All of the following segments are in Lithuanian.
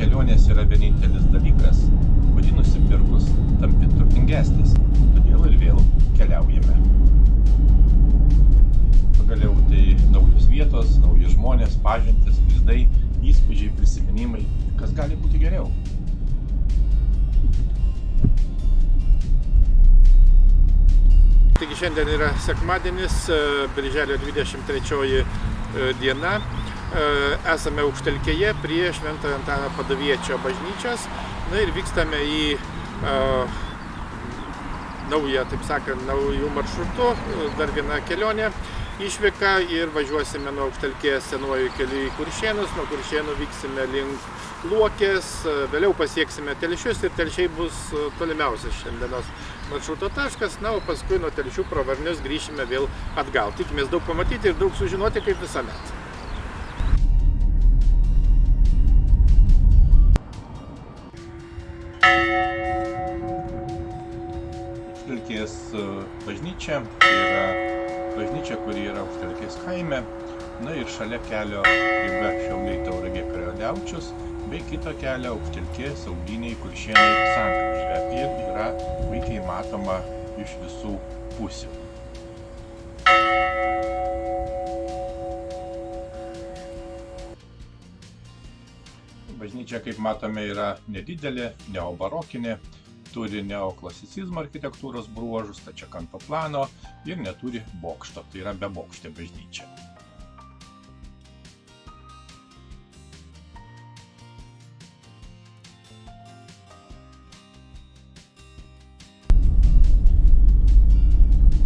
kelionės yra vienintelis dalykas, kurį nusipirkus tampi turtingesnis, todėl ir vėl keliaujame. Pagaliau tai naujos vietos, nauji žmonės, pažintys, vaizdai, įspūdžiai, prisiminimai, kas gali būti geriau. Taigi šiandien yra sekmadienis, birželio 23 diena. Esame Aukštelkėje prie Šventojo Antano Paduviečio bažnyčios. Na ir vykstame į naują, taip sakant, naujų maršrutų, dar viena kelionė, išvyka ir važiuosime nuo Aukštelkės senuoju keliu į Kuršėnus, nuo Kuršėnų vyksime link Luokės, vėliau pasieksime Telšius ir Telšiai bus tolimiausias šiandienos maršruto taškas, na, o paskui nuo Telšių pro Varnius grįšime vėl atgal. Tikimės daug pamatyti ir daug sužinoti kaip visuomet. Aukštelkės bažnyčia yra bažnyčia, kuri yra Aukštelkės kaime, na ir šalia kelio Ryga Šiauliai Tauragė Karaliaučius, bei kito kelio Aukštelkė Sauginiai Kuršėnai sankryža ir yra puikiai matoma iš visų pusių. Bažnyčia, kaip matome, yra nedidelė, neobarokinė, turi neoklasicizmo architektūros bruožus, stačiakampio plano ir neturi bokšto, tai yra bebokštė bažnyčia.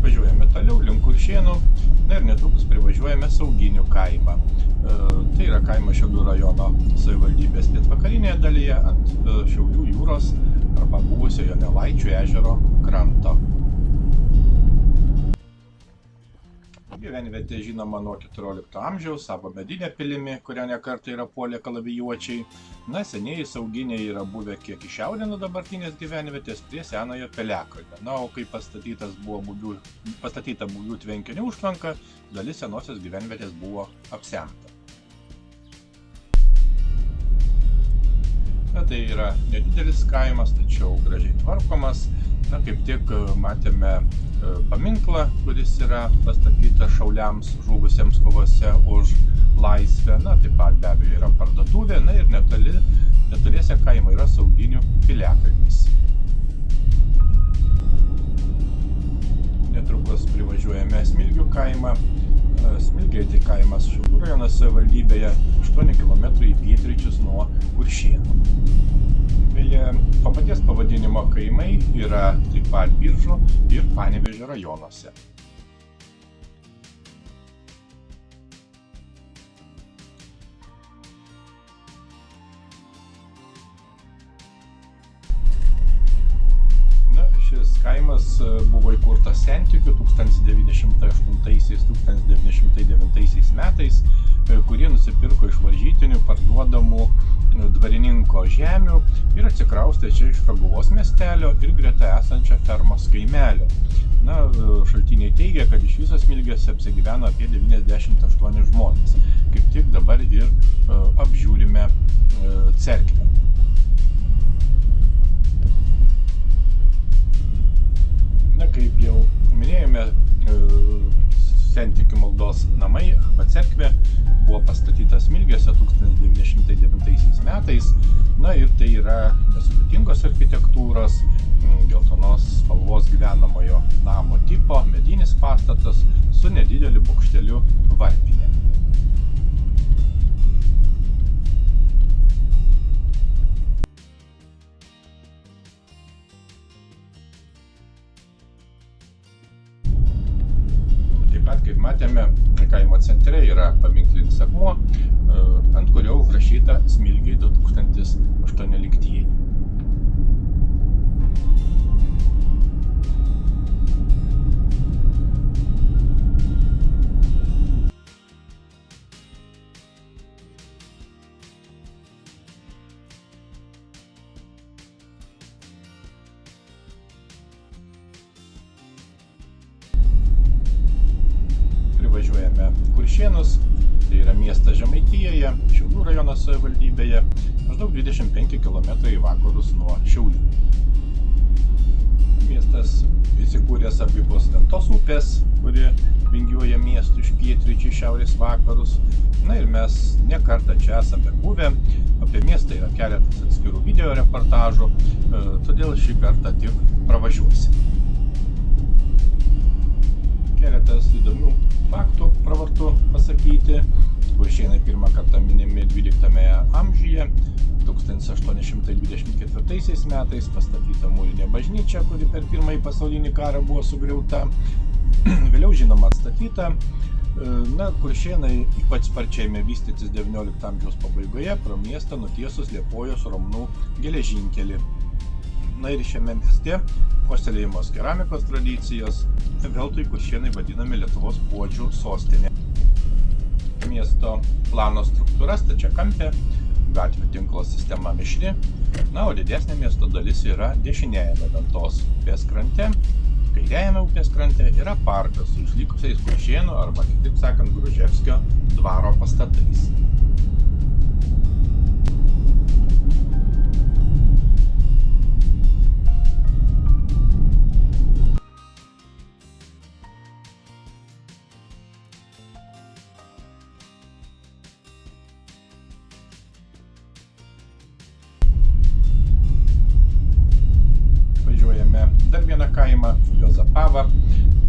Važiuojame toliau link Kuršėnų, na ir netrukus privažiuojame Sauginių kaimą. Tai yra kaimas Šiaulių rajono savivaldybės pietvakarinėje dalyje ant Šiaulių jūros arba buvusio Jonelaičių ežero kranto. Gyvenvietė žinoma nuo 14 amžiaus savo medinė pilimi, kurią nekartą yra puolę kalavijuočiai. Na, senieji Sauginiai yra buvę kiek į šiaurę nuo dabartinės gyvenvietės prie senojo Piliakalnio. Na, o kai pastatyta Bubių tvenkinio užtvanka, dalis senosios gyvenvietės buvo apsemta. Na, tai yra nedidelis kaimas, tačiau gražiai tvarkomas. Na, kaip tik matėme paminklą, kuris yra pastatytas šauliams žuvusiems kovose už laisvę. Na, taip pat be abejo yra parduotuvė, na ir netoliese kaimo yra Sauginių piliakalnis. Netrukus privažiuojame Smilgių kaimą. Smilgiai tai kaimas Šiaulių rajono savivaldybėje 8 km į pietryčius nuo Kuršėnų. Beje, to paties pavadinimo kaimai yra taip pat Biržų ir Panevėžio rajonuose. Šis kaimas buvo įkurtas sentikių 1908–1909 metais, kurie nusipirko iš varžytinių parduodamų dvarininko žemių ir atsikraustė čia iš Raguvos miestelio ir greta esančio fermos kaimelio. Na, šaltiniai teigia, kad iš viso Smilgėse apsigyveno apie 98 žmonės. Kaip tik dabar ir apžiūrime cerkvę. Na, kaip jau minėjome, sentikių maldos namai arba cerkvė buvo pastatyta Smilgėse 1909 metais. Na ir tai yra nesudėtingos architektūros, geltonos spalvos gyvenamojo namo tipo, medinis pastatas su nedideliu bokšteliu varpinė. Kaip matėme, kaimo centre yra paminklinis akmuo, ant kurio užrašyta Smilgiai 2018. Važiuojame Kuršėnus, tai yra miestas Žemaitijoje, Šiaulių rajono savivaldybėje. maždaug 25 km į vakarus nuo Šiaulių. Miestas įsikūręs abipus Ventos upės, kuri vingiuoja miestų iš pietryčių į šiaurės vakarus. Na ir mes ne kartą čia esame buvę, apie miestą yra keletas atskirų video reportažų, todėl šį kartą tik pravažiuosi. Keletas įdomių faktų pravartu pasakyti. Kuršėnai pirmą kartą minimi 12 amžiuje. 1824 metais pastatyta mūrinė bažnyčia, kuri per pirmąjį pasaulinį karą buvo sugriauta. Vėliau žinoma atstatyta. Na, Kuršėnai ypač sparčiai ėmė vystytis 19 amžiaus pabaigoje pro miestą nutiesus Liepojos Romnų geležinkelį. Na ir šiame mieste puoselėjamos keramikos tradicijos, veltui Kuršėnai vadinami Lietuvos puodžių sostinė. Miesto plano struktūra stačiakampė, gatvių tinklo sistema mišri, na, o didesnė miesto dalis yra dešiniajame Ventos upės krante, kairiajame upės krante yra parkas su išlikusiais Kuršėnų arba, kitaip sakant, Gruževskio dvaro pastatais. Dar vieną kaimą, Juozapavą,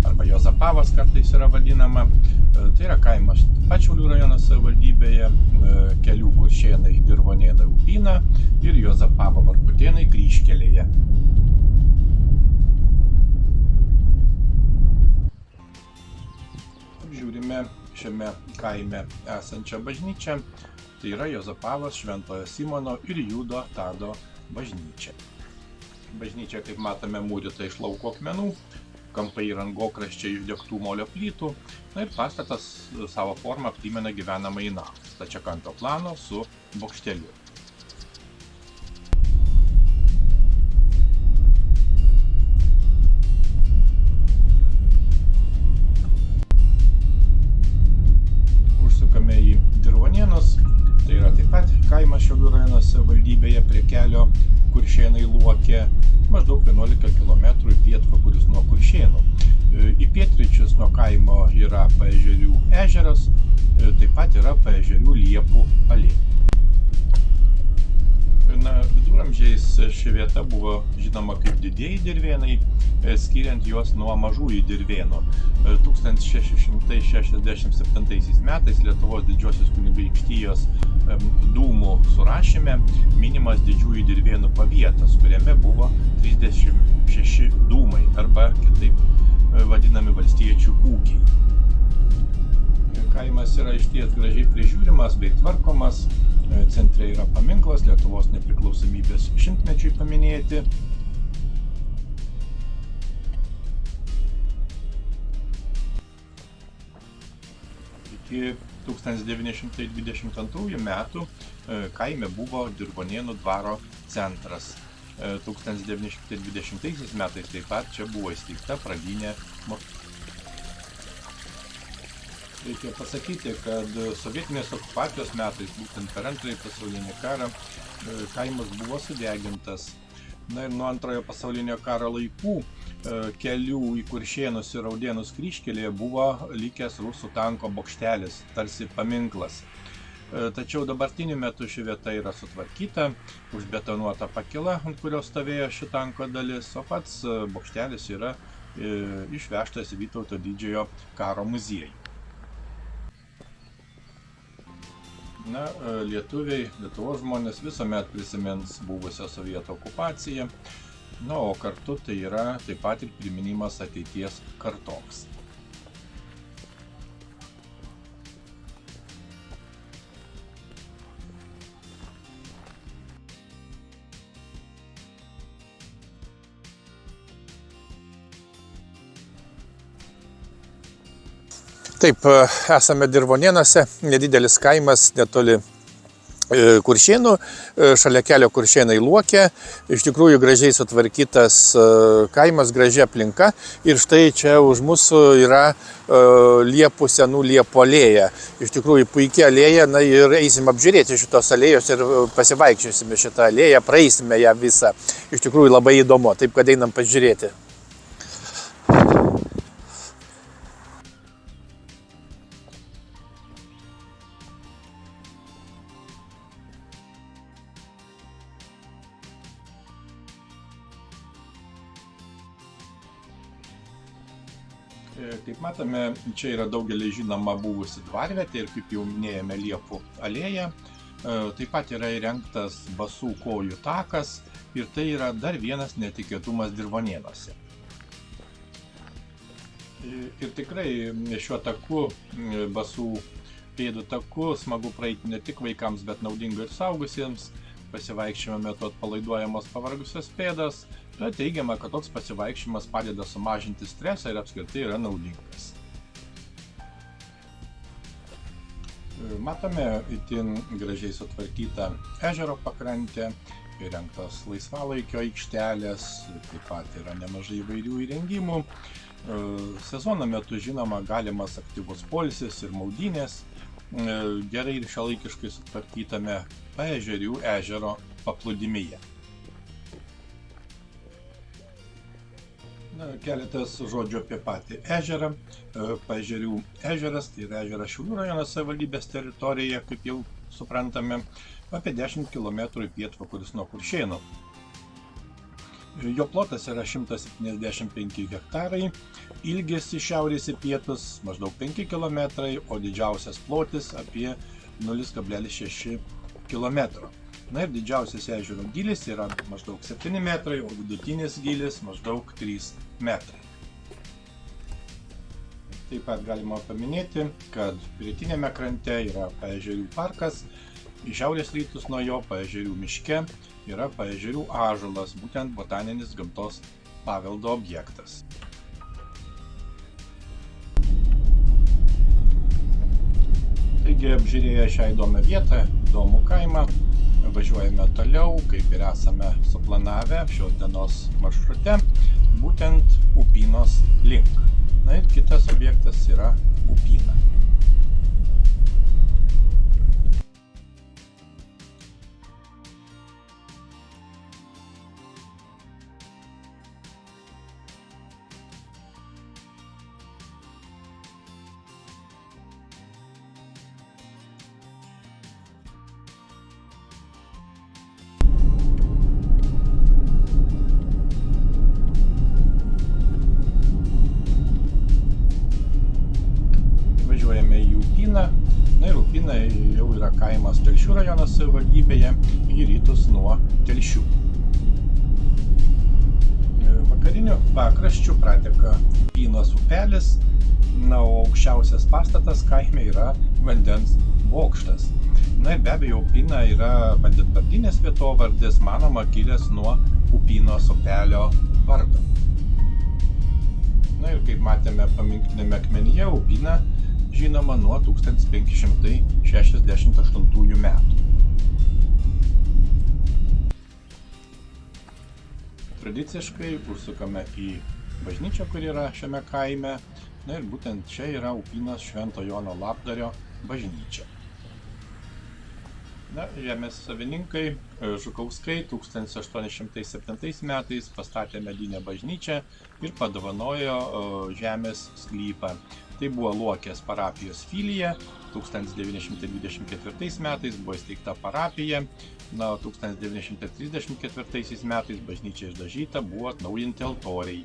arba Juozapavas kartais yra vadinama. Tai yra kaimas pat Šiaulių rajono savivaldybėje, Kelių Kuršėnai Dirvonėnai Upyną ir Juozapavo Varputėnai Kryžkelėje. Apžiūrime šiame kaime esančią bažnyčią, tai yra Juozapavos Šventojo Simono ir Judo Tado bažnyčia. Bažnyčia, kaip matome, mūryta iš lauko akmenų, kampai ir angokraščiai iš degtų molio plytų, na ir pastatas savo formą primena gyvenamąjį namą, stačiakampio plano su bokšteliu. Užsukame į Dirvonėnus, tai yra taip pat kaimas Šiaulių rajono savivaldybėje prie kelio Kuršėnai Luokė, maždaug 11 km į pietvakarius nuo Kuršėnų. Į pietryčius nuo kaimo yra Paežerių ežeras, taip pat yra Paežerių Liepų alėja. Na, viduramžiais ši vieta buvo žinoma kaip Didieji Dirvėnai, skiriant juos nuo Mažųjų Dirvėnų. 1667 metais Lietuvos Didžiosios kunigaikštijos dūmų surašyme minimas Didžiųjų Dirvėnų pavietas, kuriame buvo 36 dūmai arba kitaip vadinami valstiečių ūkiai. Kaimas yra išties gražiai prižiūrimas bei tvarkomas. Centre yra paminklas Lietuvos nepriklausomybės šimtmečiui paminėti. Iki 1922 metų kaime buvo Dirvonėnų dvaro centras. 1920 metais taip pat čia buvo įsteigta pradinė mokykla. Reikia pasakyti, kad sovietinės okupacijos metais, būtent per Antrąjį pasaulinį karą, kaimas buvo sudegintas. Na ir nuo Antrojo pasaulinio karo laikų kelių į Kuršėnus ir Raudėnus kryžkelėje buvo likęs rusų tanko bokštelis, tarsi paminklas. Tačiau dabartiniu metu ši vieta yra sutvarkyta, užbetonuota pakila, ant kurios stovėjo ši tanko dalis, o pats bokštelis yra išvežtas į Vytauto Didžiojo karo muziejų. Na, lietuviai, Lietuvos žmonės visuomet prisimins buvusią sovietų okupaciją, na, o kartu tai yra taip pat ir priminimas ateities kartoms. Taip, esame Dirvonėnuose, nedidelis kaimas netoli Kuršėnų, šalia kelio Kuršėnai Luokė, iš tikrųjų gražiai sutvarkytas kaimas, graži aplinka ir štai čia už mūsų yra liepų, senų liepų alėja. Iš tikrųjų puikia alėja, na ir eisim apžiūrėti šitos alėjos ir pasivaikščiosime šitą alėją, praeisime ją visą. Iš tikrųjų labai įdomu, taip kad einam pažiūrėti. Kaip matome, čia yra daugelį žinoma buvusi dvarvietė ir kaip jau minėjome Liepų alėja. Taip pat yra įrengtas Basų kojų takas ir tai yra dar vienas netikėtumas Dirvonėnuose. Ir tikrai šiuo taku, Basų pėdų taku, smagu praeiti ne tik vaikams, bet naudinga ir saugusiems. Pasivaikščiojimo metu atpalaiduojamos pavargusios pėdas. Teigiama, kad toks pasivaikščiojimas padeda sumažinti stresą ir apskritai yra naudingas. Matome itin gražiai sutvarkytą ežero pakrantę, įrengtos laisvalaikio aikštelės, taip pat yra nemažai įvairių įrengimų. Sezono metu, žinoma, galimas aktyvus poilsis ir maudynės, gerai ir šiuolaikiškai sutvarkytame Paežerių ežero paplūdimyje. Keletas žodžių apie patį ežerą. Paežerių ežeras, tai yra ežeras Šiaulių rajono savivaldybės teritorijoje, kaip jau suprantame, apie 10 km į pietvakarius nuo Kuršėnų. Jo plotas yra 175 hektarai, ilgis iš šiaurės į pietus maždaug 5 km, o didžiausias plotis apie 0,6 km. Na ir didžiausias ežero gylis yra maždaug 7 metrai, o vidutinis gylis maždaug 3 metrai. Taip pat galima paminėti, kad rytinėme krante yra Paežerių parkas, į šiaurės rytus nuo jo Paežerių miške yra Paežerių ąžuolas, būtent botaninis gamtos paveldo objektas. Taigi apžiūrėję šią įdomią vietą, įdomų kaimą, važiuojame toliau, kaip ir esame suplanavę šios dienos maršrute, būtent Upynos link. Na ir kitas objektas yra Upyna. Na ir Upyna jau yra kaimas Telšių rajono savivaldybėje į rytus nuo Telšių. Vakariniu pakraščiu prateka Upynos upelis, na, o aukščiausias pastatas kaime yra vandens bokštas. Na ir be abejo, Upyna yra vandenvardinės vietovardis, manoma, kilęs nuo Upynos upelio vardo. Na ir kaip matėme paminklinėme akmenyje, Upyna žinoma nuo 1568 metų. Tradiciškai užsukame į bažnyčią, kuri yra šiame kaime. Na ir būtent čia yra Upynos Švento Jono Labdario bažnyčia. Na, žemės savininkai Žukauskai 1807 metais pastatė medinę bažnyčią ir padovanojo žemės sklypą. Tai buvo Luokės parapijos filija, 1924 metais buvo įsteigta parapija, na, 1934 metais bažnyčia išdažyta, buvo atnaujinti altoriai.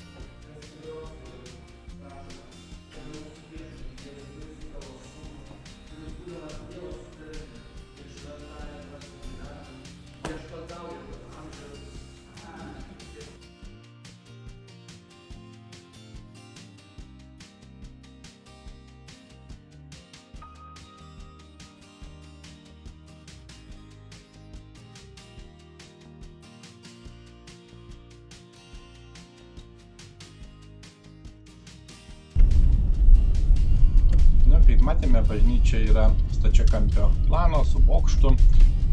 Kaip matėme, bažnyčia yra stačiakampio plano su bokštu.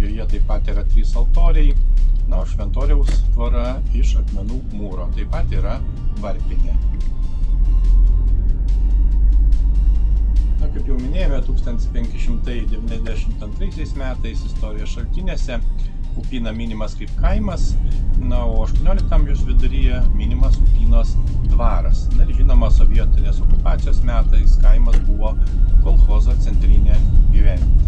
joje taip pat yra 3 altoriai, na, o šventoriaus tvora iš akmenų mūro, taip pat yra varpinė. Na, kaip jau minėjome, 1592 metais istorijos šaltinėse Upyna minimas kaip kaimas, na, o 18 amžiaus viduryje minimas Upynos dvaras. Na ir žinoma, sovietinės okupacijos metais kaimas buvo kolchozo centrinė gyvenvietė.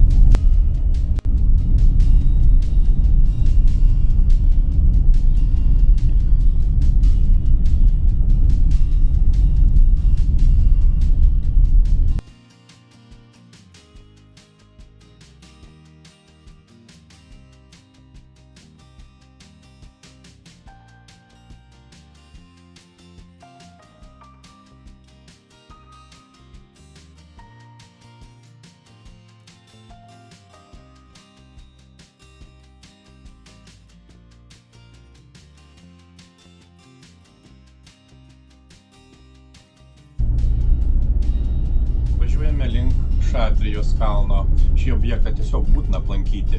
Važiuojame link Šatrijos kalno. Šį objektą tiesiog būtina aplankyti.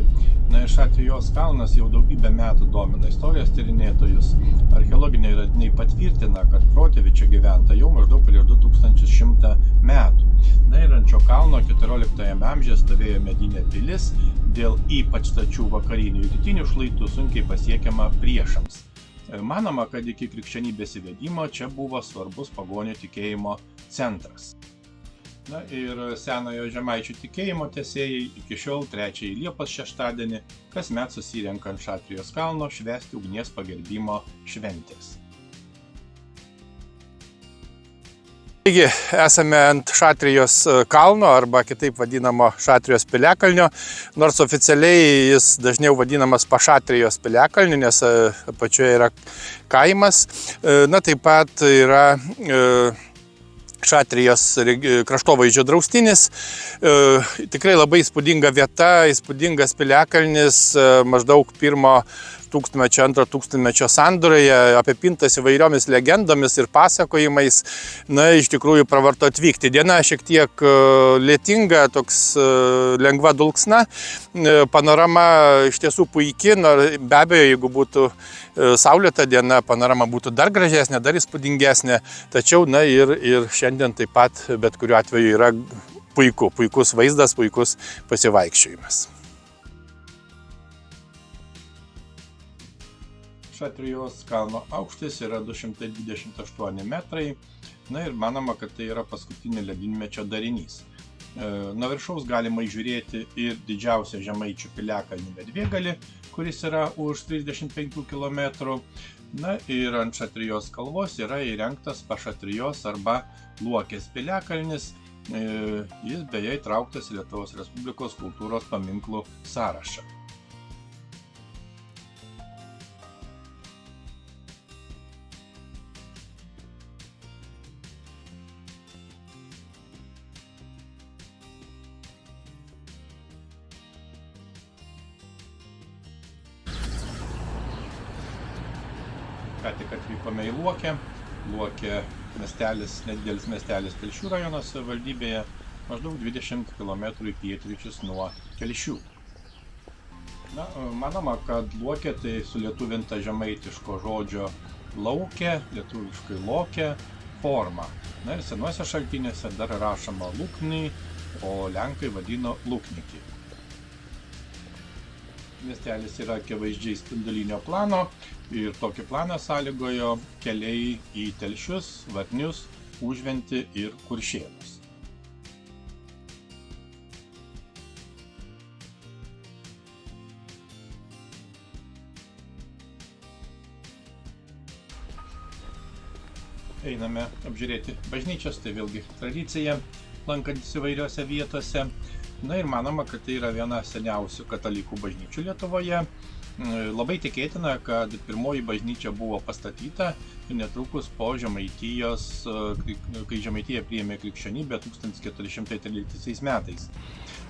Na ir Šatrijos kalnas jau daugybę metų domina istorijos tyrinėtojus. Archeologiniai radiniai patvirtina, kad protėviai čia gyventa jau maždaug prieš 2100 metų. Na ir ant šio kalno 14 amžiuje stovėjo medinė pilis, dėl ypač stačių vakarinių ir rytinių šlaitų sunkiai pasiekiama priešams. Manoma, kad iki krikščionybės įvedimo čia buvo svarbus pagonių tikėjimo centras. Na ir senojo žemaičių tikėjimo tęsėjai iki šiol 3 Liepos šeštadienį kasmet susirenka ant Šatrijos kalno švęsti ugnies pagerbimo šventės. Taigi, esame ant Šatrijos kalno arba kitaip vadinamo Šatrijos piliakalnio, nors oficialiai jis dažniau vadinamas Pašatrijos piliakalniu, nes apačioje yra kaimas. Na, taip pat yra Šatrijos kraštovaizdžio draustinis. Tikrai labai įspūdinga vieta, įspūdingas piliakalnis, maždaug 1 tūkstantmečio, 2 tūkstantmečio sandūroje, apipintas įvairiomis legendomis ir pasakojimais. Na, iš tikrųjų pravartu atvykti. Diena šiek tiek lietinga, toks lengva dulksna. Panorama iš tiesų puiki, be abejo, jeigu būtų saulėta diena, panorama būtų dar gražesnė, dar įspūdingesnė. Tačiau, na, ir šiandien taip pat, bet kuriuo atveju, yra puikus vaizdas, puikus pasivaikščiojimas. Šatrijos kalno aukštis yra 228 metrai, na ir manoma, kad tai yra paskutinio ledynmečio darinys. Nuo viršaus galima įžiūrėti ir didžiausią žemaičių piliakalnį Medvėgalį, kuris yra už 35 km. Na ir ant Šatrijos kalvos yra įrengtas Pašatrijos arba Luokės piliakalnis. Jis beje įtrauktas į Lietuvos Respublikos kultūros paminklų sąrašą. Ką tik atvykome į Luokę. Luokė miestelis, nedidelis miestelis Telšių rajono savivaldybėje, maždaug 20 km į pietryčius nuo Telšių. Na, manoma, kad Luokė tai sulietuvinta žemaitiško žodžio laukė, lietuviškai lokė forma. Na ir senuose šaltiniuose dar rašoma lukniai, o lenkai vadino luknikį. Miestelis yra akivaizdžiai spindulinio plano ir tokį planą sąlygojo keliai į Telšius, Varnius, Užventį ir Kuršėnus. Einame apžiūrėti bažnyčias, tai vėlgi tradicija, lankantis įvairiose vietose. Na ir manoma, kad tai yra viena seniausių katalikų bažnyčių Lietuvoje. Labai tikėtina, kad pirmoji bažnyčia buvo pastatyta netrukus po Žemaitijos, kai Žemaitija priėmė krikščionybę 1413 metais.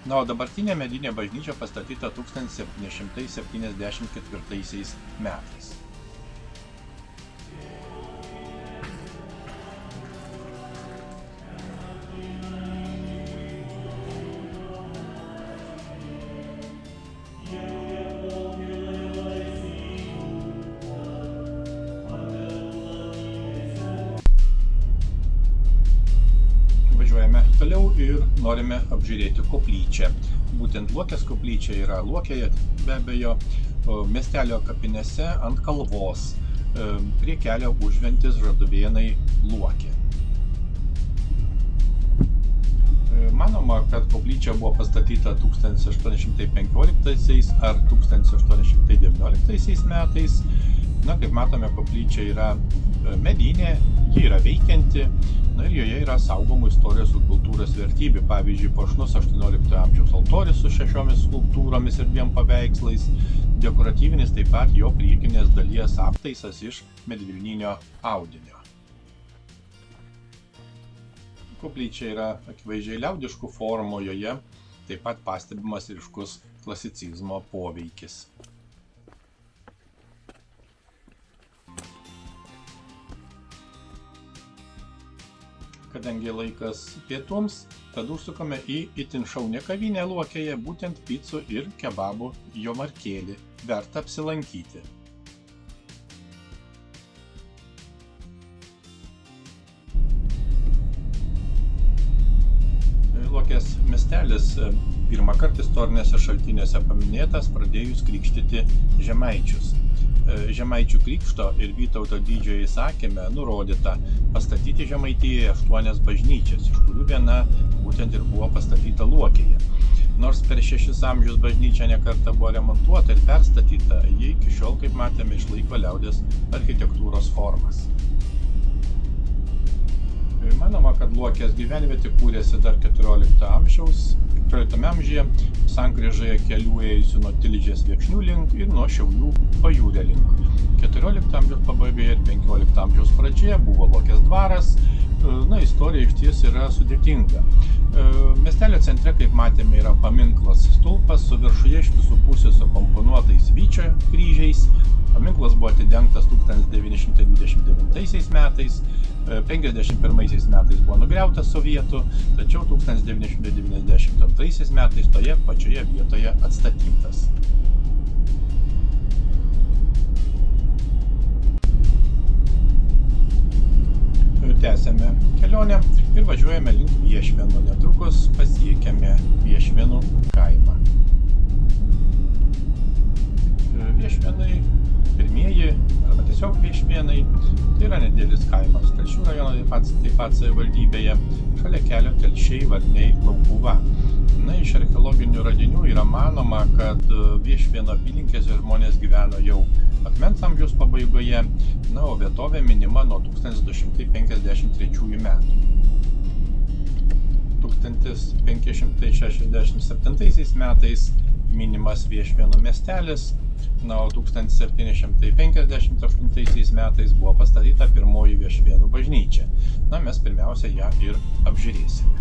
Na, o dabartinė medinė bažnyčia pastatyta 1774 metais. ir norime apžiūrėti koplyčią. Būtent Luokės koplyčia yra Luokėje, be abejo, miestelio kapinėse ant kalvos, prie kelio Užventis Žaduvėnai Luokė. Manoma, kad koplyčia buvo pastatyta 1815 ar 1819 metais. Na, kaip matome, koplyčia yra medinė, ji yra veikianti, na ir joje yra saugomų istorijos ir kultūros vertybių. Pavyzdžiui, puošnus 18 amžiaus altorius su 6 skulptūromis ir 2 paveikslais, dekoratyvinis taip pat jo priekinės dalies aptaisas iš medvilninio audinio. Koplyčia yra akivaizdžiai liaudiškų formų, joje taip pat pastebimas ryškus klasicizmo poveikis. Kadangi laikas pietums, tad užsukame į itin šaunią kavinę Luokėje, būtent picų ir kebabų jomarkėlį. Verta apsilankyti. Luokės miestelis pirmą kartą istorinėse šaltiniuose paminėtas pradėjus krikštyti žemaičius. Žemaičių krikšto ir Vytauto didžiojo įsakyme nurodyta pastatyti Žemaitijoje 8 bažnyčias, iš kurių viena būtent ir buvo pastatyta Luokėje. Nors per 6 amžius bažnyčia nekartą buvo remontuota ir perstatyta, ji iki šiol, kaip matėme, išlaiko liaudies architektūros formas. Manoma, kad Luokės gyvenvietė kūrėsi dar 14 amžiuje, sankryžoje kelių ėjusių nuo Tilžės Viekšnių link ir nuo Šiaulių Pajūrio link. 14 amžiaus pabaigoje ir 15 amžiaus pradžioje buvo Luokės dvaras. Na, istorija išties yra sudėtinga. Miestelio centre, kaip matėme, yra paminklas stulpas su viršuje iš visų pusių sukomponuotais vyčio kryžiais. Paminklas buvo atidengtas 1929 metais, 51 metais buvo nugriautas sovietų, tačiau 1992 metais toje pačioje vietoje atstatytas. Tęsiame kelionę ir važiuojame link Viešvėnų. Netrukus pasiekiame Viešvėnų kaimą. Viešvėnai pirmieji, arba tiesiog Viešvėnai, tai yra nedidelis kaimas Telšių rajono, taip pat savivaldybėje, šalia kelio Telšiai Varniai Laukuva. Na, iš archeologinių radinių yra manoma, kad Viešvėnų apylinkėse žmonės gyveno jau akmens amžiaus pabaigoje, na, o vietovė minima nuo 1253 metų. 1567 metais minimas Viešvėnų miestelis, na, o 1758 metais buvo pastatyta pirmoji Viešvėnų bažnyčia. Na, mes pirmiausia ją ir apžiūrėsime.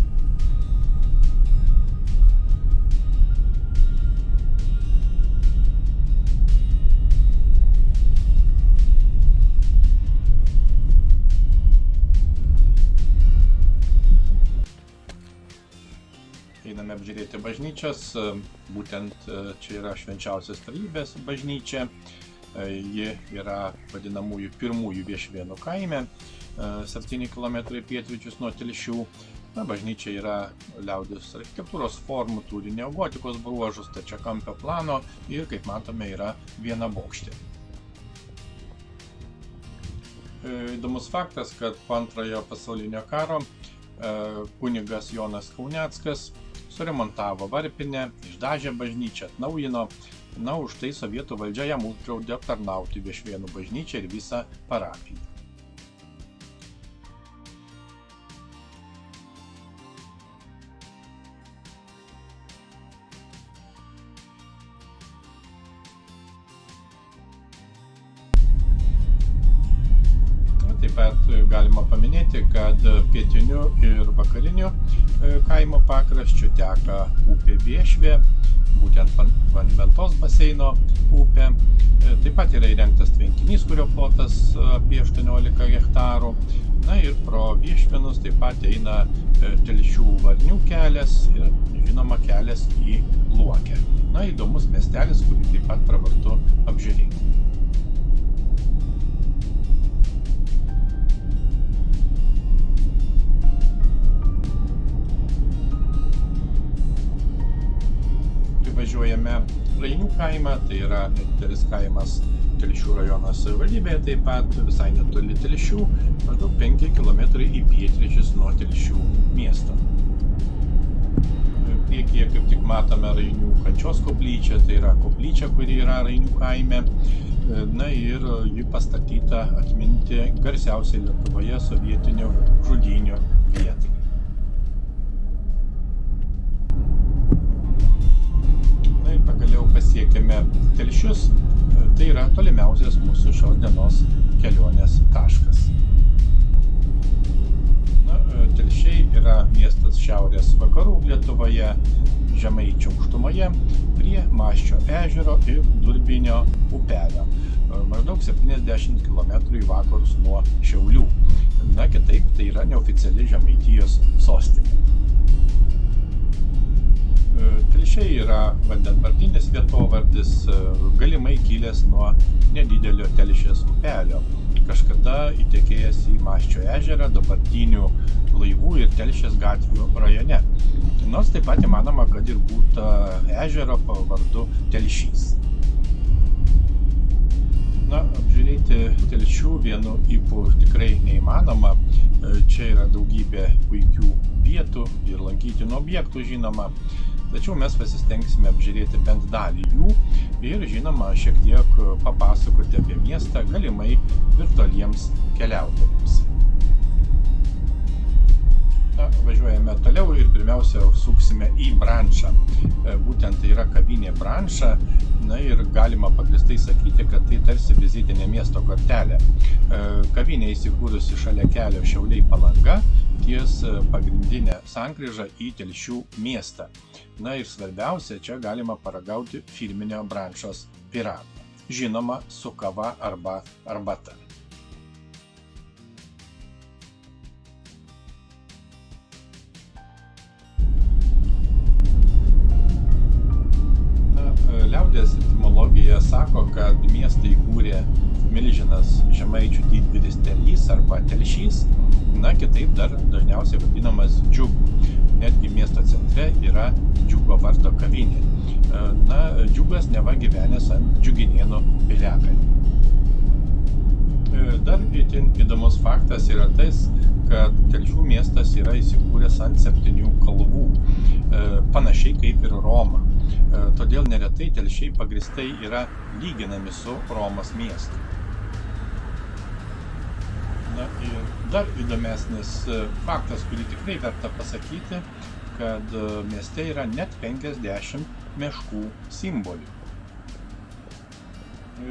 Einame apžiūrėti bažnyčias, būtent čia yra Švenčiausios Trejybės bažnyčia, ji yra vadinamųjų pirmųjų Viešvėnų kaime, 7 km pietryčius nuo Telšių. Na, bažnyčia yra liaudies architektūros formų, turi neogotikos bruožus, stačiakampio plano ir, kaip matome, yra vienabokštė. Įdomus faktas, kad po Antrojo pasaulinio karo kunigas Jonas Kauneckas suremontavo varpinę, išdažė bažnyčią, atnaujino, na, už tai sovietų valdžia jam uždraudė aptarnauti Viešvėnų bažnyčią ir visą parapiją. Taip pat galima paminėti, kad pietiniu ir vakariniu kaimo pakraščiu teka upė Viešvė, būtent Vanventos baseino upė. Taip pat yra įrengtas tvenkinys, kurio plotas apie 18 hektarų. Na ir pro Viešvėnus taip pat eina Telšių Varnių kelias ir, žinoma, kelias į Luokę. Na, įdomus miestelis, kurį taip pat pravartu apžiūrėti. kaimą, tai yra nedidelis kaimas Telšių rajono savivaldybėje, taip pat visai netoli Telšių, maždaug 5 km į pietryčius nuo Telšių miesto. Priekyje kaip tik matome Rainių kančios koplyčią, tai yra koplyčia, kuri yra Rainių kaime. Na ir ji pastatyta atminti garsiausiai Lietuvoje sovietinių žudynių vietai. Na ir pagaliau pasiekėme Telšius, tai yra tolimiausias mūsų šios dienos kelionės taškas. Telšiai yra miestas šiaurės vakarų Lietuvoje, Žemaičių aukštumoje, prie Maščio ežero ir Durbinio upelio, maždaug 70 km į vakarus nuo Šiaulių. Na, kitaip, tai yra neoficiali Žemaitijos sostinė. Telšiai yra vandenvardinis vietovardis, galimai kilęs nuo nedidelio Telšės upelio, kažkada įtekėjęs į Maščio ežerą dabartinių Laivų ir Telšės gatvių rajone. Nors taip pat įmanoma, kad ir būta ežero pavardu Telšys. Na, apžiūrėti Telšių vienu ypu tikrai neįmanoma. Čia yra daugybė puikių vietų ir lankytinų objektų, žinoma. Tačiau mes pasistengsime apžiūrėti bent dalį jų ir, žinoma, šiek tiek papasakoti apie miestą galimai virtualiems keliautojams. Na, važiuojame toliau ir pirmiausia suksime į Brančą. Būtent tai yra kavinė Branča. Na ir galima pagrįstai sakyti, kad tai tarsi vizitinė miesto kortelė. Kavinė įsikūrusi šalia kelio Šiauliai Palanga, ties pagrindinė sankryža į Telšių miestą. Na ir svarbiausia, čia galima paragauti firminio Brančos pyrago. Žinoma, su kava arba arbata. Liaudies etimologija sako, kad miestą įkūrė milžinas žemaičių didvyris Telys arba Telšys, na kitaip dar dažniausiai vadinamas Džiugu. Netgi miesto centre yra Džiugo vardo kavinė. Na, Džiugas neva gyvenęs ant Džiuginėnų piliakalnio. Dar itin įdomus faktas yra tas, kad Telšių miestas yra įsikūręs ant 7 kalvų, panašiai kaip ir Roma. Todėl neretai Telšiai pagrįstai yra lyginami su Romos miestu. Na ir dar įdomesnis faktas, kurį tikrai verta pasakyti, kad mieste yra net 50 meškų simbolių.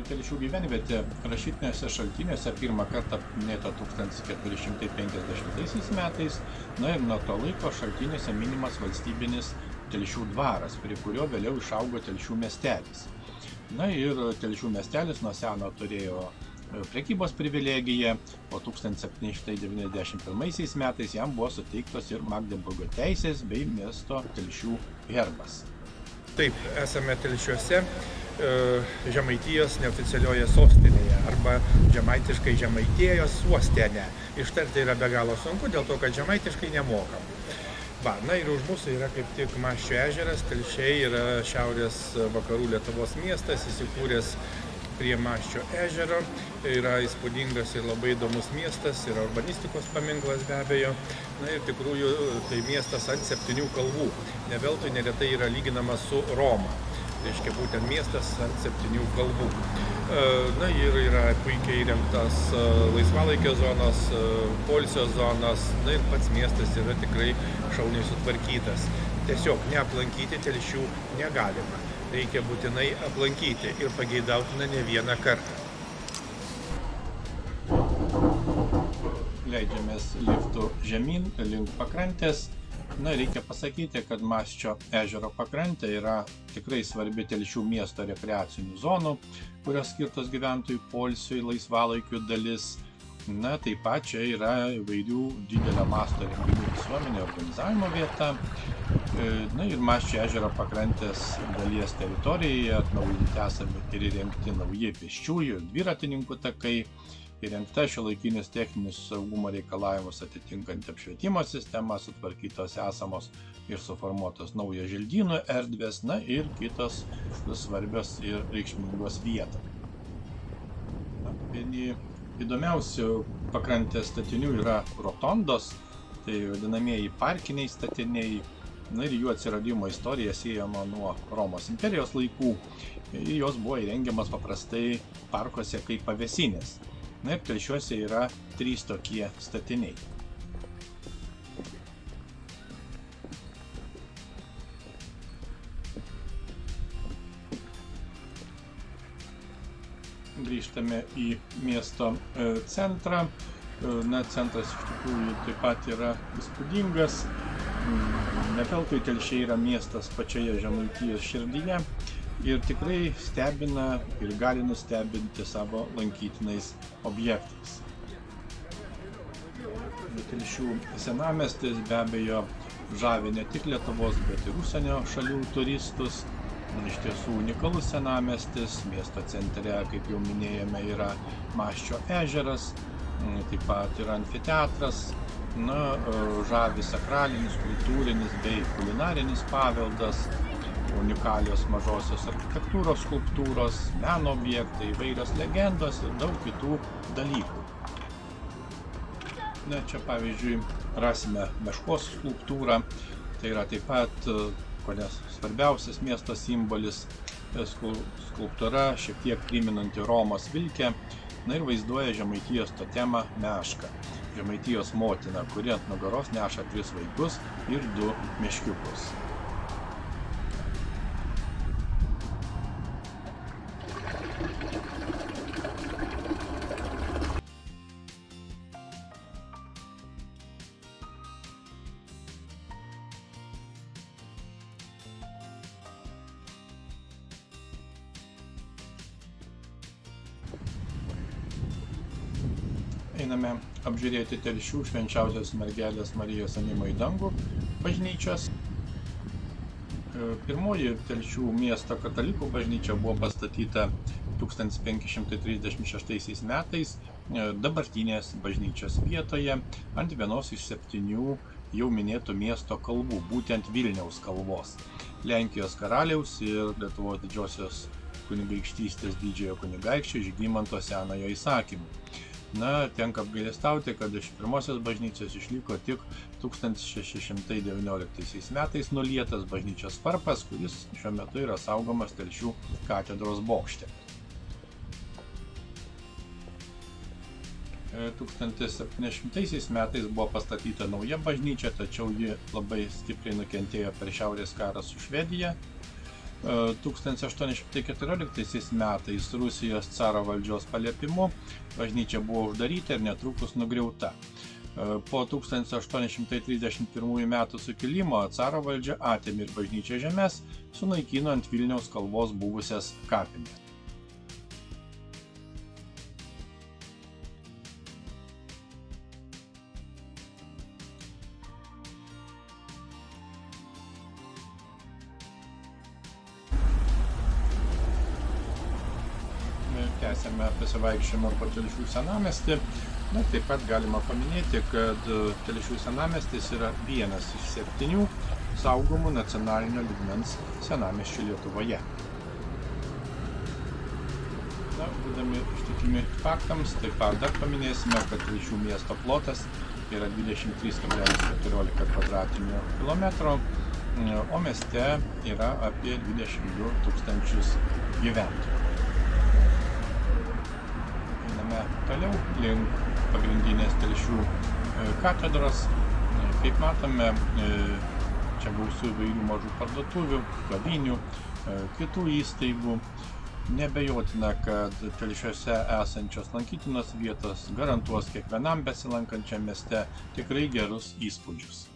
Telšių gyvenvietė rašytiniuose šaltiniuose pirmą kartą minėta 1450 metais, na ir nuo to laiko šaltiniuose minimas valstybinis Telšių dvaras, prie kurio vėliau išaugo Telšių miestelis. Na ir Telšių miestelis nuo seno turėjo prekybos privilegiją, o 1791 metais jam buvo suteiktos ir Magdeburgo teisės bei miesto Telšių herbas. Taip, esame Telšiuose, Žemaitijos neoficialioje sostinėje arba žemaitiškai Žemaitijos uostienė. Ištarti yra be galo sunku, dėl to, kad žemaitiškai nemokam. Na ir už mūsų yra kaip tik Maščio ežeras. Telšiai yra šiaurės vakarų Lietuvos miestas, įsikūręs prie Maščio ežero. Yra įspūdingas ir labai įdomus miestas, yra urbanistikos paminklas be abejo. Na ir tikrųjų tai miestas ant 7 kalvų. Ne veltui neretai yra lyginamas su Roma. Reiškia būtent miestas ant 7 kalvų. Na ir yra puikiai įrengtas laisvalaikio zonos, poilsio zonos, na ir pats miestas yra tikrai šauniai sutvarkytas. Tiesiog neaplankyti Telšių negalima. Reikia būtinai aplankyti ir pageidautina ne vieną kartą. Leidžiamės liftu žemyn link pakrantės. Na, reikia pasakyti, kad Maščio ežero pakrantė yra tikrai svarbi Telšių miesto rekreacinių zonų, kurios skirtos gyventojų poilsiui, laisvalaikių dalis. Na, taip pat čia yra įvairių didelio masto renginių visuomenė organizavimo vieta. Na ir Maščio ežero pakrantės dalies teritorijoje atnaujinti esami ir įrengti nauji pėsčiųjų ir dviratininkų takai. įrengta šiuolaikinius techninius saugumo reikalavimus atitinkanti apšvietimo sistema, sutvarkytos esamos ir suformuotos naujos želdynų erdvės, na ir kitos svarbios ir reikšmingos vietos. Vieni įdomiausių pakrantės statinių yra rotondos, tai vadinamieji parkiniai statiniai. Na ir jų atsiradimo istorija siejama nuo Romos imperijos laikų ir jos buvo įrengiamas paprastai parkuose kaip pavėsinės. Na ir Telšiuose yra 3 tokie statiniai. Grįžtame į miesto centrą. Na, centras iš tikrųjų taip pat yra įspūdingas. Ne veltui Telšiai yra miestas pačioje Žemaitijos širdyje ir tikrai stebina ir gali nustebinti savo lankytinais objektais. Telšių senamiestis be abejo žavi ne tik Lietuvos, bet ir užsienio šalių turistus. Iš tiesų unikalus senamiestis, miesto centre, kaip jau minėjome, yra Maščio ežeras, taip pat yra amfiteatras. Na, žavi sakralinis, kultūrinis bei kulinarinis paveldas, unikalios mažosios architektūros skulptūros, meno objektai, įvairios legendos ir daug kitų dalykų. Na, čia pavyzdžiui rasime Meškos skulptūrą, tai yra taip pat kone svarbiausias miesto simbolis, skulptūra šiek tiek priminanti Romos vilkę, na ir vaizduoja Žemaitijos totemą Mešką, Žemaitijos motiną, kuri ant nugaros neša 3 vaikus ir 2 meškiukus. Einame apžiūrėti Telšių Švenčiausios Mergelės Marijos Ėmimo į dangų bažnyčios. Pirmoji Telšių miesto katalikų bažnyčia buvo pastatyta 1536 metais dabartinės bažnyčios vietoje ant vienos iš 7 jau minėtų miesto kalvų, būtent Vilniaus kalvos, Lenkijos karaliaus ir Lietuvos didžiosios kunigaikštystės didžiojo kunigaikščio Žygimanto Senojo įsakymu. Na, tenka apgailestauti, kad iš pirmosios bažnyčios išliko tik 1619 metais nulietas bažnyčios varpas, kuris šiuo metu yra saugomas Telšių katedros bokšte. 1700 metais buvo pastatyta nauja bažnyčia, tačiau ji labai stipriai nukentėjo per Šiaurės karą su Švedija. 1814 metais Rusijos caro valdžios paliepimu bažnyčia buvo uždaryta ir netrukus nugriauta. Po 1831 metų sukilimo caro valdžia atėmė ir bažnyčios žemes, sunaikino ant Vilniaus kalvos buvusias kapines. Tęsėme pasivaikščiojimą po Telšių senamiestį. Na, taip pat galima paminėti, kad Telšių senamiestis yra vienas iš 7 saugomų nacionalinio lygmens senamiesčių Lietuvoje. Na, būdami ištikimi faktams, taip pat dar paminėsime, kad Telšių miesto plotas yra 23,14 kvadratinių kilometrų, o mieste yra apie 22 000 gyventojų. Toliau link pagrindinės Telšių katedros. Kaip matome, čia gausu įvairių mažų parduotuvių, kavinių, kitų įstaigų. Neabejotina, kad Telšiuose esančios lankytinos vietos garantuos kiekvienam besilankančiam mieste tikrai gerus įspūdžius.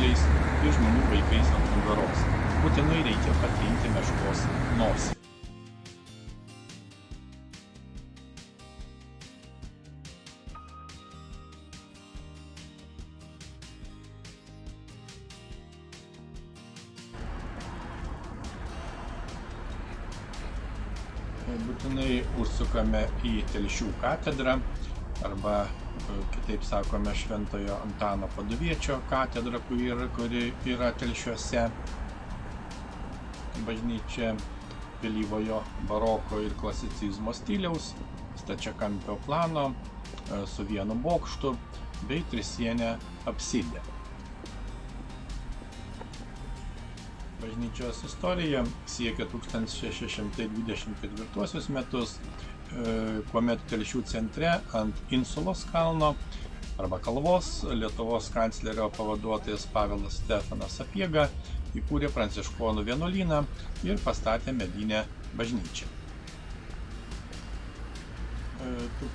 seneliais ir žmonių vaikais ant nugaros. Būtinai reikia patrinti meškos nosį. Būtinai užsukame į Telšių katedrą, arba kitaip sakome Šventojo Antano Paduviečio katedrą, kuri yra Telšiuose. Bažnyčia vėlyvojo baroko ir klasicizmo stiliaus, stačiakampio plano, su vienu bokštu bei trisiene apside. Bažnyčios istorija siekia 1624 metus, kuomet Telšių centre ant Insulos kalno arba kalvos Lietuvos kanclerio pavaduotojas Pavelas Stefanas Sapiega įkūrė pranciškonų vienuolyną ir pastatė medinę bažnyčią.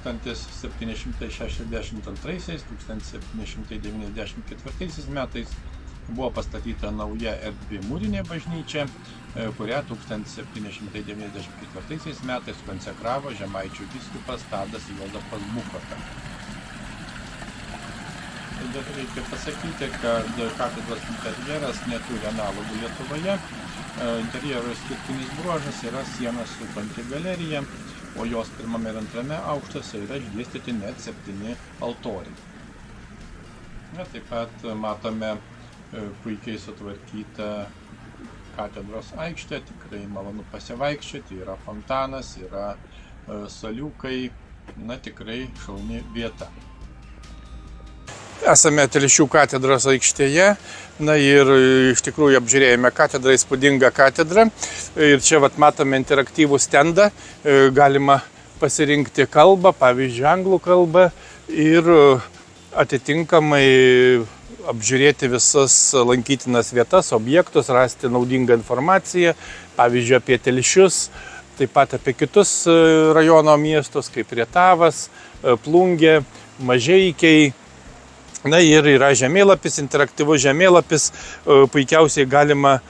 1762–1794 metais buvo pastatyta nauja erdvi mūrinė bažnyčia, kurią 1794 metais konsekravo Žemaičių vyskupas Tadas Juozapas Bukota. Reikia pasakyti, kad katedros interjeras neturi analogų Lietuvoje. Interjero išskirtinis bruožas yra sienas supanti galerija, o jos pirmame ir antrame aukštuose yra išdėstyti net 7 altoriai. Taip pat matome puikiai sutvarkytą katedros aikštę, tikrai malonu pasivaikščioti, yra fontanas, yra saliukai, tikrai šauni vieta. Esame Telšių katedros aikštėje, ir iš tikrųjų apžiūrėjome katedrą, įspūdingą katedrą. Ir čia matome interaktyvų stendą, galima pasirinkti kalbą, pavyzdžiui, anglų kalbą, ir atitinkamai apžiūrėti visas lankytinas vietas, objektus, rasti naudingą informaciją, pavyzdžiui, apie Telšius, taip pat apie kitus rajono miestus, kaip Rietavas, Plungė, Mažeikiai. Ir yra žemėlapis, interaktyvus žemėlapis, puikiausiai galima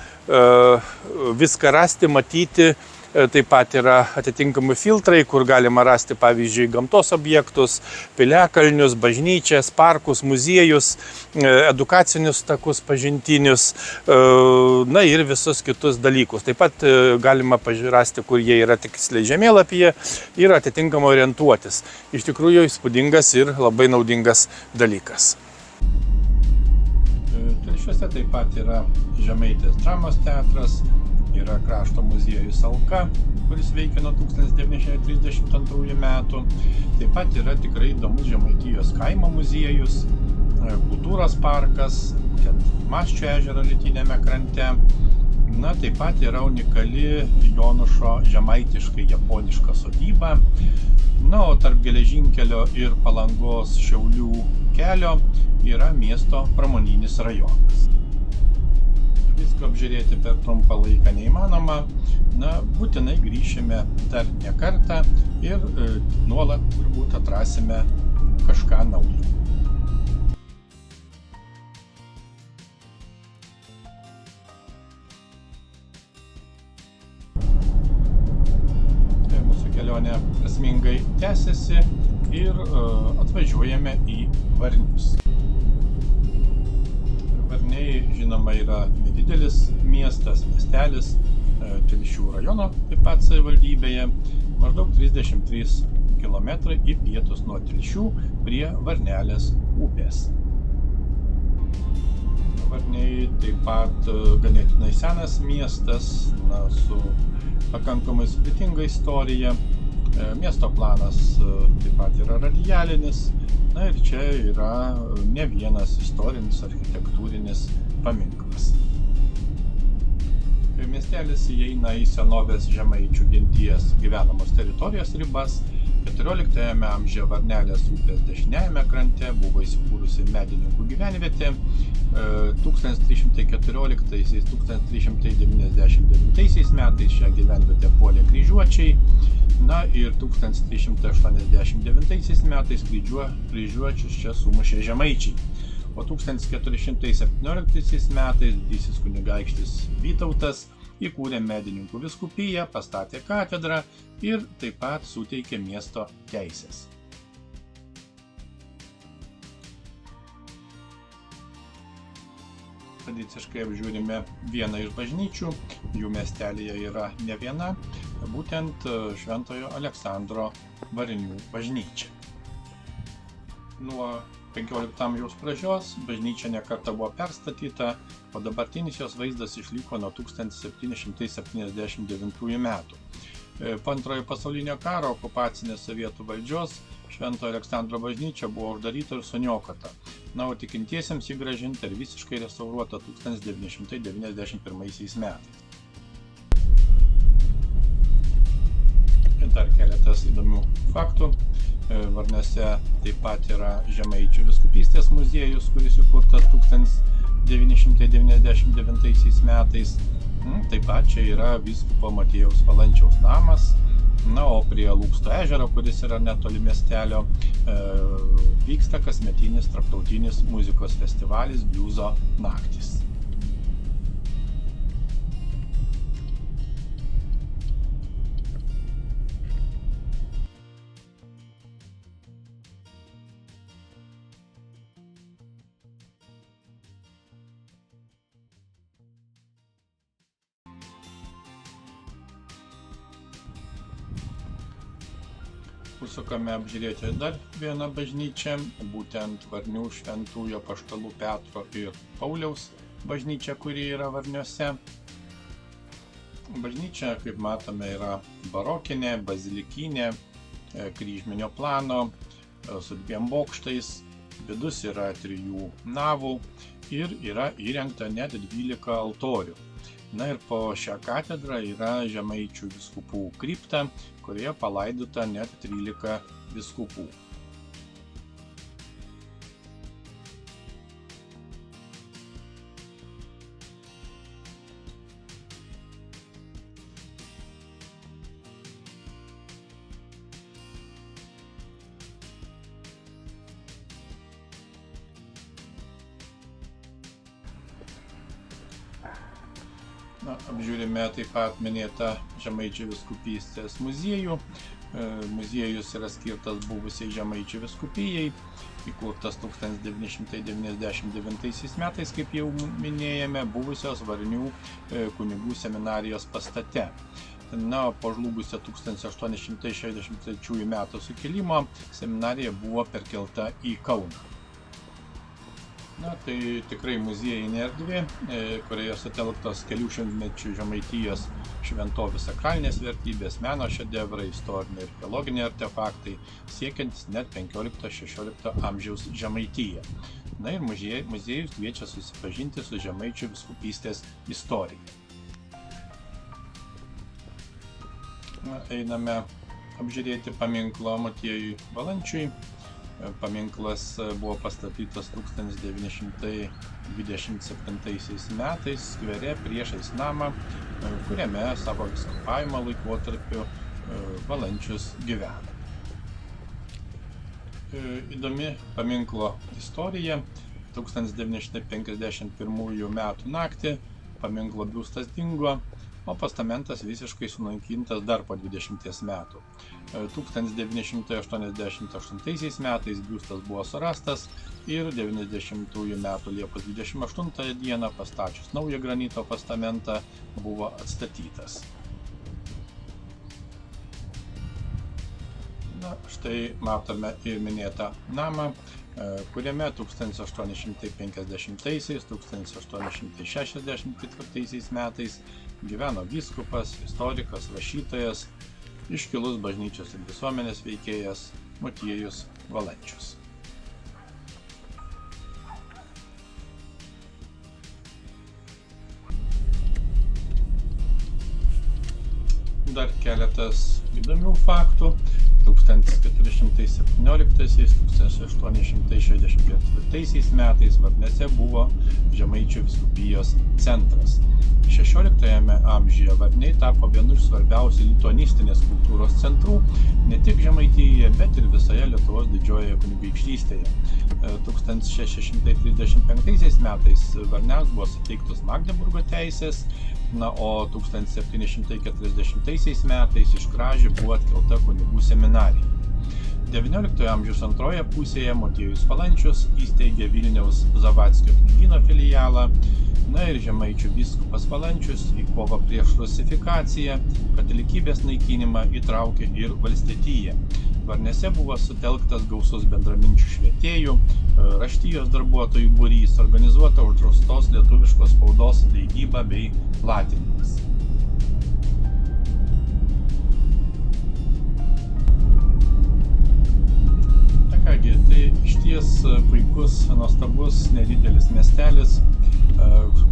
viską rasti, matyti. Taip pat yra atitinkami filtrai, kur galima rasti, pavyzdžiui, gamtos objektus, piliakalnius, bažnyčias, parkus, muziejus, edukacinius takus pažintinius, ir visus kitus dalykus. Taip pat galima rasti, kur jie yra tiksliai žemėlapyje, ir atitinkamai orientuotis. Iš tikrųjų įspūdingas ir labai naudingas dalykas. Telšiuose taip pat yra Žemaitės dramos teatras, yra krašto muziejus Alka, kuris veikia nuo 1932 metų. Taip pat yra tikrai įdomus Žemaitijos kaimo muziejus, kultūros parkas, Masčio ežero rytiniame krante. Taip pat yra unikali Jonušo žemaitiškai japoniška sodyba. O tarp geležinkelio ir Palangos Šiaulių kelio yra miesto pramoninis rajonas. Visko apžiūrėti per trumpą laiką neįmanoma, būtinai grįšime dar ne kartą ir nuolat turbūt atrasime kažką naujo. Mūsų kelionė prasmingai tęsiasi ir atvažiuojame į Varnius. Varniai, žinoma, yra nedidelis miestelis, Telšių rajono taip pat savivaldybėje, maždaug 33 km į pietus nuo Telšių prie Varnelės upės. Varniai taip pat ganėtinai senas miestas, su pakankamai sudėtinga istorija. Miesto planas taip pat yra radialinis, ir čia yra ne vienas istorinis architektūrinis paminklas. Miestelis įeina į senovės žemaičių genties gyvenamos teritorijos ribas. 14 amžiuje Varnelės upės dešiniajame krante buvo įsikūrusi medininkų gyvenvietė. 1314–1399 metais šią gyvenvietę puolė kryžiuočiai. Ir 1389 metais kryžiuočius čia sumušė žemaičiai. o 1417 metais didysis kunigaikštis Vytautas įkūrė Medininkų vyskupiją, pastatė katedrą ir taip pat suteikė miesto teises. Tradiciškai apžiūrime vieną iš bažnyčių, jų miestelyje yra ne viena, būtent Šventojo Aleksandro Varnių bažnyčia. Nuo 15 amžiaus pradžios bažnyčia nekartą buvo perstatyta, o dabartinis jos vaizdas išliko nuo 1779 metų. Po Antrojo pasaulinio karo okupacinės sovietų valdžios Šventojo Aleksandro bažnyčia buvo uždaryta ir suniokota, o tikintiesiems jį grąžinta ir visiškai restauruota 1991 metais. Dar keletas įdomių faktų. Varniuose taip pat yra Žemaičių vyskupystės muziejus, kuris įkurtas 1999 metais. Taip pat čia yra vyskupo Matiejaus Valančiaus namas. O prie Lūksto ežero, kuris yra netoli miestelio, vyksta kasmetinis tarptautinis muzikos festivalis Bliuzo naktys. Užsukame apžiūrėti dar vieną bažnyčią, būtent Varnių šventųjų apaštalų Petro ir Pauliaus bažnyčia, kuri yra Varniuose. Bažnyčia, kaip matome, yra barokinė, bazilikinė, kryžminio plano, su 2 bokštais, vidus yra 3 navų ir yra įrengta net 12 altorių. Ir po šią katedrą yra Žemaičių vyskupų kripta, kurioje palaidota net 13 vyskupų. Apžiūrime taip pat minėtą Žemaičių vyskupystės muziejų. Muziejus yra skirtas buvusiai Žemaičių vyskupijai, įkurtas 1999 metais, kaip jau minėjome, buvusios Varnių kunigų seminarijos pastate. Po žlugusio 1863 metų sukilimo seminarija buvo perkelta į Kauną. Tai tikrai muziejinė erdvė, kurioje sutelktos kelių šimtmečių Žemaitijos šventovių sakralinės vertybės, meno šedevrai, istoriniai ir archeologiniai artefaktai, siekiantis net 15-16 amžiaus Žemaitiją. Ir muziejus kviečia susipažinti su Žemaičių vyskupystės istorija. Einame apžiūrėti paminklo Matiejui Valančiui. Paminklas buvo pastatytas 1927 metais skvere priešais namą, kuriame savo vyskupavimo laikotarpiu Valančius gyveno. Įdomi paminklo istorija. 1951 metų naktį paminklo biustas dingo, o postamentas visiškai sunaikintas dar po 20 metų. 1988 metais biustas buvo surastas ir 90 metų Liepos 28 dieną pastačius naują granito postamentą buvo atstatytas. Štai matome ir minėtą namą, kuriame 1850–1864 metais gyveno vyskupas, istorikas, rašytojas, iškilus bažnyčios ir visuomenės veikėjas Motiejus Valančius. Dar keletas įdomių faktų. 1417–1864 metais Varniuose buvo Žemaičių vyskupijos centras. 16 amžiuje Varniai tapo vienu iš svarbiausių lituanistinės kultūros centrų ne tik Žemaitijoje, bet ir visoje Lietuvos didžiojoje kunigaikštystėje. 1635 metais Varniams buvo suteiktos Magdeburgo teisės, o 1740 metais iš Kražių buvo atkelta kunigų seminarija. XIX amžiaus antroje pusėje Motiejus Valančius įsteigė Vilniaus Zavadskio knygyno filialą, ir žemaičių vyskupas Valančius į kovą prieš rusifikaciją, katalikybės naikinimą įtraukė ir valstietiją. Varniuose buvo sutelktas gausus bendraminčių švietėjų, raštijos darbuotojų būrys, organizuota uždraustos lietuviškos spaudos leidyba bei platinimas. Kągi, tai išties puikus, nuostabus, nedidelis miestelis,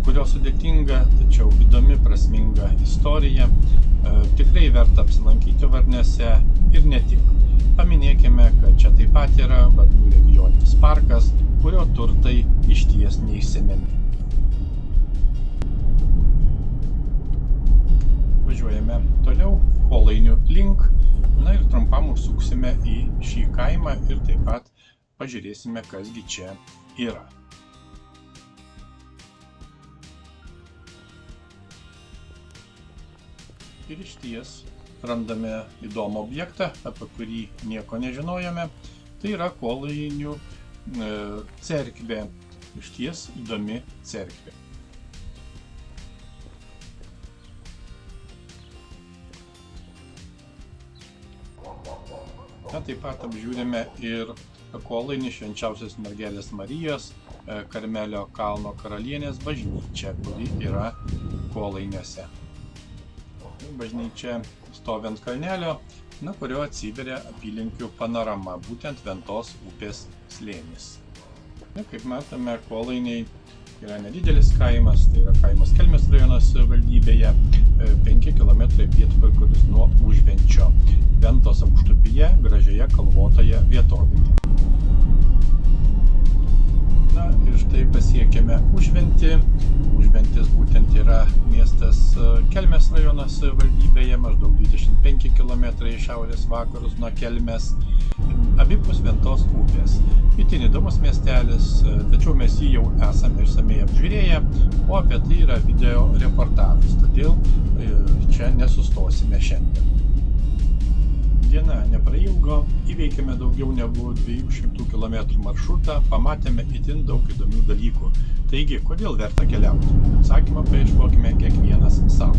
kurio sudėtinga, tačiau įdomi, prasminga istorija. Tikrai verta apsilankyti Varniuose ir ne tik. Paminėkime, kad čia taip pat yra Varnių regioninis parkas, kurio turtai išties neišsemiami. Važiuojame toliau Kolainių link. Ir trumpam užsuksime į šį kaimą ir taip pat pažiūrėsime, kasgi čia yra. Ir išties randame įdomų objektą, apie kurį nieko nežinojome. Tai yra Kolainių cerkvė. Išties įdomi cerkvė. Taip pat apžiūrime ir Kolainių Švenčiausios Mergelės Marijos Karmelio kalno karalienės bažnyčią, kuri yra Kolainiuose. Bažnyčia stovi ant kalnelio, kurio atsiveria apylinkių panorama, būtent Ventos upės slėnis. Kaip matome, Kolainiai yra nedidelis kaimas, tai yra kaimas Kelmės rajono savivaldybėje, 5 km pietvakaris nuo Užvenčio, Ventos aukštupyje, gražioje kalvotoje vietovėje. Ir štai pasiekėme Užventį. Užventis būtent yra miestas Kelmės rajono savivaldybėje, maždaug 25 km į šiaurės vakarus nuo Kelmės, abipus Ventos upės. Itin įdomus miestelis, tačiau mes jį jau esame išsamiai apžiūrėję, o apie tai yra video reportažas, todėl čia nesustosime šiandien. Diena neprailgo, įveikėme daugiau negu 200 km maršrutą, pamatėme itin daug įdomių dalykų. Taigi, kodėl verta keliauti? Atsakymą paieškokime kiekvienas savo.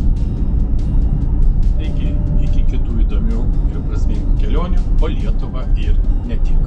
Taigi, iki kitų įdomių ir prasmingų kelionių po Lietuvą ir ne tik.